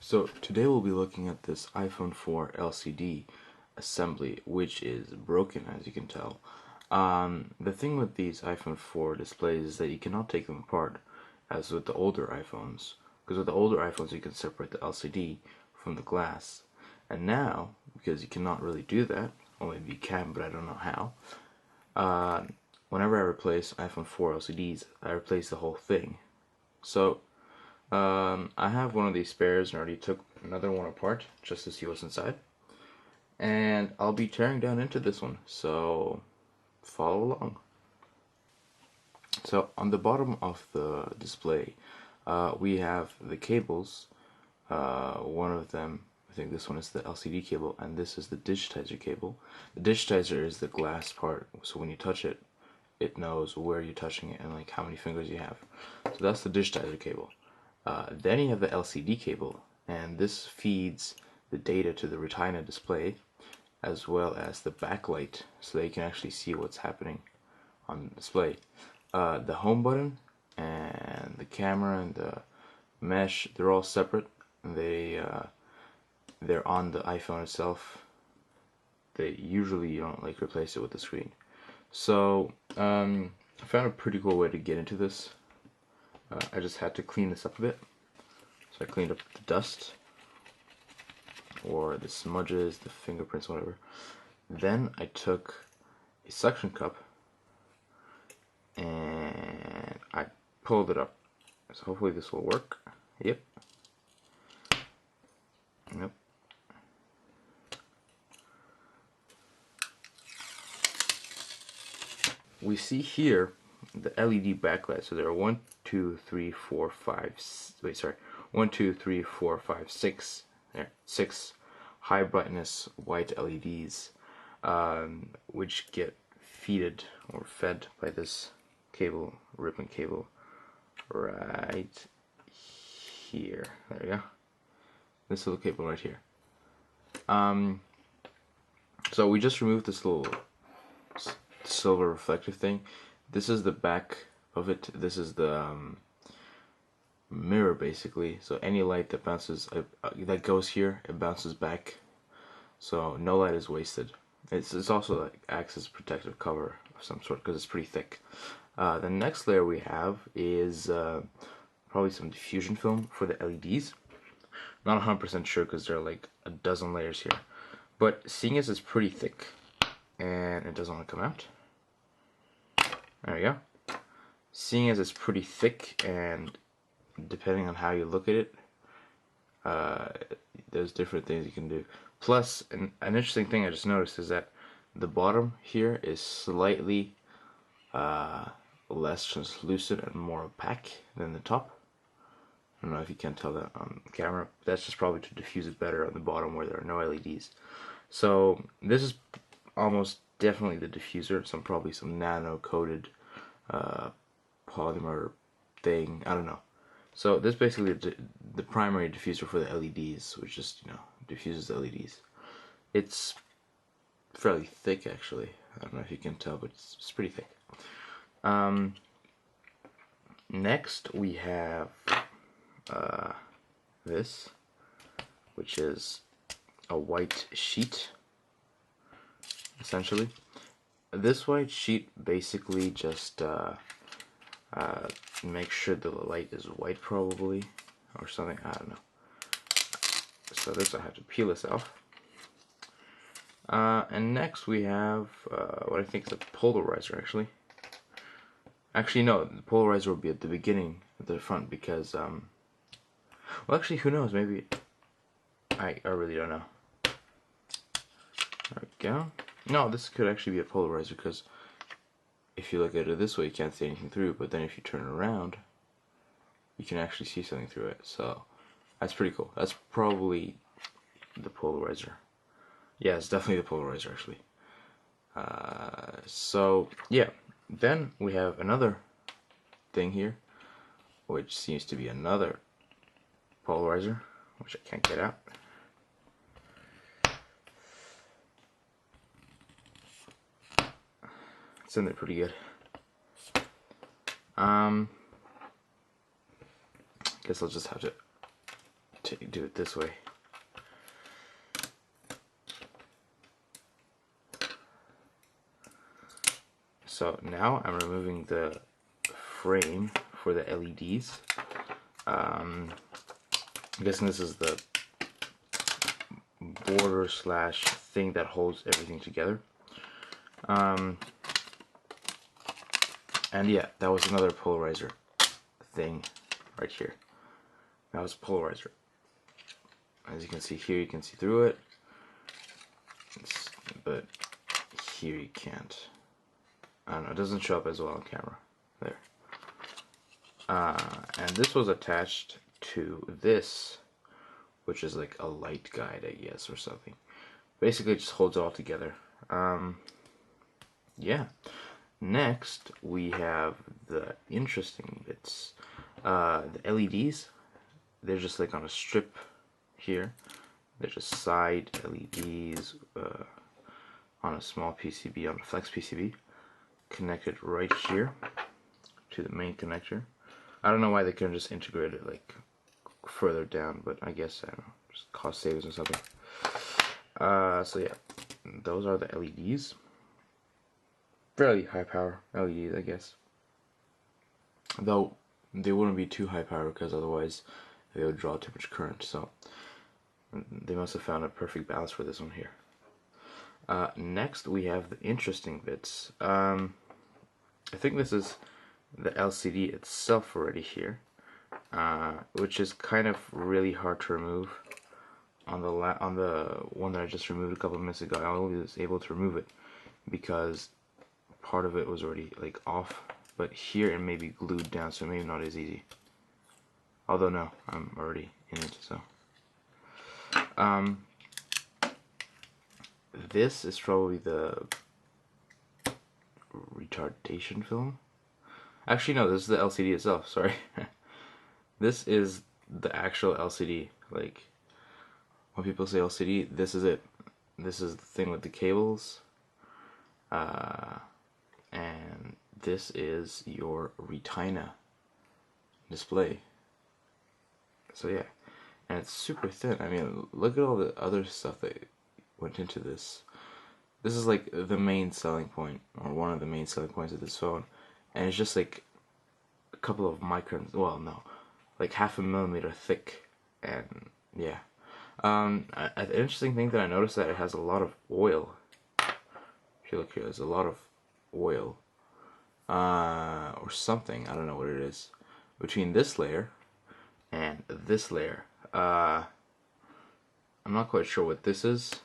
So today we'll be looking at this iPhone 4 LCD assembly, which is broken, as you can tell. The thing with these iPhone 4 displays is that you cannot take them apart as with the older iPhones, because with the older iPhones you can separate the LCD from the glass, and now, because you cannot really do that, or maybe you can, but I don't know how, whenever I replace iPhone 4 LCDs, I replace the whole thing. So I have one of these spares and already took another one apart just to see what's inside. And I'll be tearing down into this one, so follow along. So on the bottom of the display, we have the cables. One of them, I think this one is the LCD cable, and this is the Digitizer cable. The Digitizer is the glass part, so when you touch it, it knows where you're touching it and like how many fingers you have. So that's the Digitizer cable. Then you have the LCD cable, and this feeds the data to the Retina display, as well as the backlight, so that you can actually see what's happening on the display. The home button and the camera and the mesh, they're all separate. They're on the iPhone itself. They usually you don't like replace it with the screen. So I found a pretty cool way to get into this. I just had to clean this up a bit. So I cleaned up the dust, or the smudges, the fingerprints, whatever. Then I took a suction cup and I pulled it up. So hopefully this will work. Yep. Yep. We see here the LED backlight. So there are 1, 2, 3, 4, 5. Wait, sorry. 1, 2, 3, 4, 5, 6. There, 6 high brightness white LEDs, which get fed by this cable, ribbon cable, right here. There we go. This little cable right here. So we just removed this little silver reflective thing. This is the back of it. This is the mirror, basically. So any light that bounces, that goes here, it bounces back. So no light is wasted. It's also like acts as a protective cover of some sort because it's pretty thick. The next layer we have is probably some diffusion film for the LEDs. Not 100% sure because there are like a dozen layers here. But seeing as it's pretty thick and it doesn't want to come out. There we go. Seeing as it's pretty thick, and depending on how you look at it, there's different things you can do. Plus, an interesting thing I just noticed is that the bottom here is slightly less translucent and more opaque than the top. I don't know if you can tell that on camera. That's just probably to diffuse it better on the bottom where there are no LEDs. So this is almost definitely the diffuser. Probably some nano-coated polymer thing. I don't know. So this is basically the primary diffuser for the LEDs, which just diffuses the LEDs. It's fairly thick, actually. I don't know if you can tell, but it's pretty thick. Next we have this, which is a white sheet, essentially. This white sheet basically just makes sure the light is white, probably, or something. I don't know. So this, I have to peel this off. And next we have what I think is a polarizer, actually. Actually, no, the polarizer will be at the beginning, at the front, because, well, actually, who knows, maybe, I really don't know. There we go. No, this could actually be a polarizer, because if you look at it this way, you can't see anything through, but then if you turn it around, you can actually see something through it, so that's pretty cool. That's probably the polarizer. Yeah, it's definitely the polarizer, actually. So, yeah. Then we have another thing here, which seems to be another polarizer, which I can't get out. It's in there pretty good. Guess I'll just have to do it this way. So now I'm removing the frame for the LEDs. I'm guessing this is the border slash thing that holds everything together. And yeah, that was another polarizer thing right here. That was a polarizer. As you can see here, you can see through it, but here you can't. I don't know, it doesn't show up as well on camera. There. And this was attached to this, which is like a light guide, I guess, or something. Basically, it just holds it all together. Yeah. Next, we have the interesting bits. The LEDs, they're just like on a strip here. They're just side LEDs on a small PCB, on a flex PCB, connected right here to the main connector. I don't know why they couldn't just integrate it like further down, but I guess, I don't know, just cost savings or something. So yeah, those are the LEDs. Fairly high power LEDs, I guess. Though they wouldn't be too high power because otherwise they would draw too much current. So they must have found a perfect balance for this one here. Next we have the interesting bits. I think this is the LCD itself already here, which is kind of really hard to remove. On the one that I just removed a couple of minutes ago, I only was able to remove it because part of it was already like off, but here it may be glued down, so maybe not as easy. Although no, I'm already in it, so. This is probably the retardation film. Actually no, this is the LCD itself, sorry. This is the actual LCD. Like, when people say LCD, this is it. This is the thing with the cables. And this is your retina display. So yeah, and it's super thin. I mean, look at all the other stuff that went into this. This is like the main selling point, or one of the main selling points of this phone, and it's just like a couple of microns, well no, like half a millimeter thick, and yeah. An interesting thing that I noticed that it has a lot of oil. If you look here, there's a lot of oil, or something, I don't know what it is, between this layer and this layer. I'm not quite sure what this is.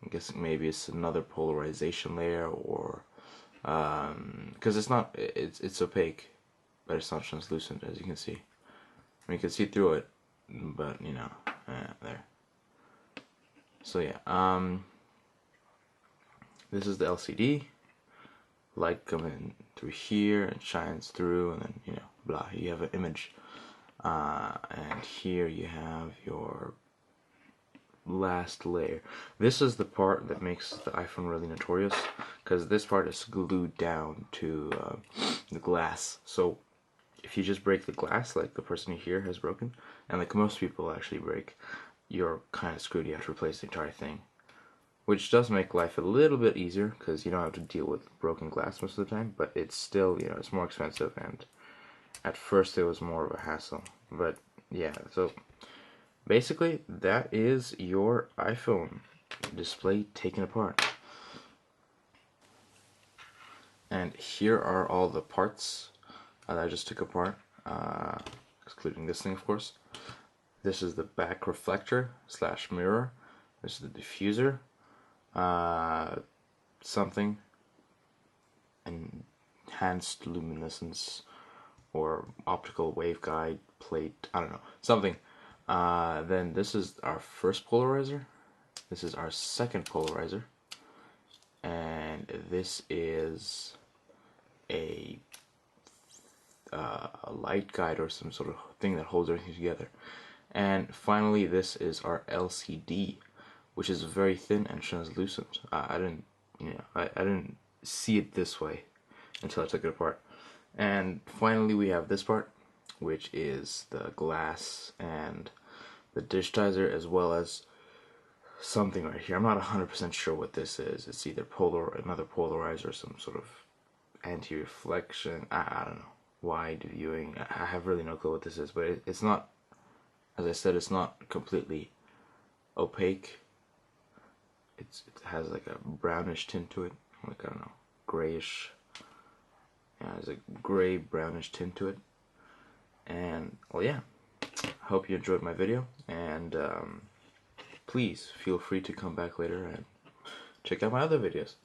I'm guessing maybe it's another polarization layer, or because it's not, it's opaque, but it's not translucent, as you can see. I mean, you can see through it, but you know, there. So yeah, this is the LCD. Light coming through here and shines through, and then, you know, blah, you have an image. And here you have your last layer. This is the part that makes the iPhone really notorious, because this part is glued down to the glass. So if you just break the glass, like the person here has broken, and like most people actually break, you're kind of screwed. You have to replace the entire thing, which does make life a little bit easier because you don't have to deal with broken glass most of the time, but it's still, you know, it's more expensive, and at first it was more of a hassle. But yeah, so basically that is your iPhone display taken apart. And here are all the parts that I just took apart, excluding this thing, of course. This is the back reflector slash mirror. This is the diffuser. Something enhanced luminescence or optical waveguide plate, I don't know, something. Then this is our first polarizer, this is our second polarizer, and this is a light guide or some sort of thing that holds everything together. And finally, this is our LCD, which is very thin and translucent. I didn't, you know, I didn't see it this way until I took it apart. And finally, we have this part, which is the glass and the Digitizer as well as something right here. I'm not 100% sure what this is. It's either another polarizer or some sort of anti-reflection. I don't know. Wide viewing. I have really no clue what this is, but it's not, as I said, it's not completely opaque. It has like a brownish tint to it, like, I don't know, grayish. Yeah, there's a gray brownish tint to it. And well, yeah, hope you enjoyed my video, and please feel free to come back later and check out my other videos.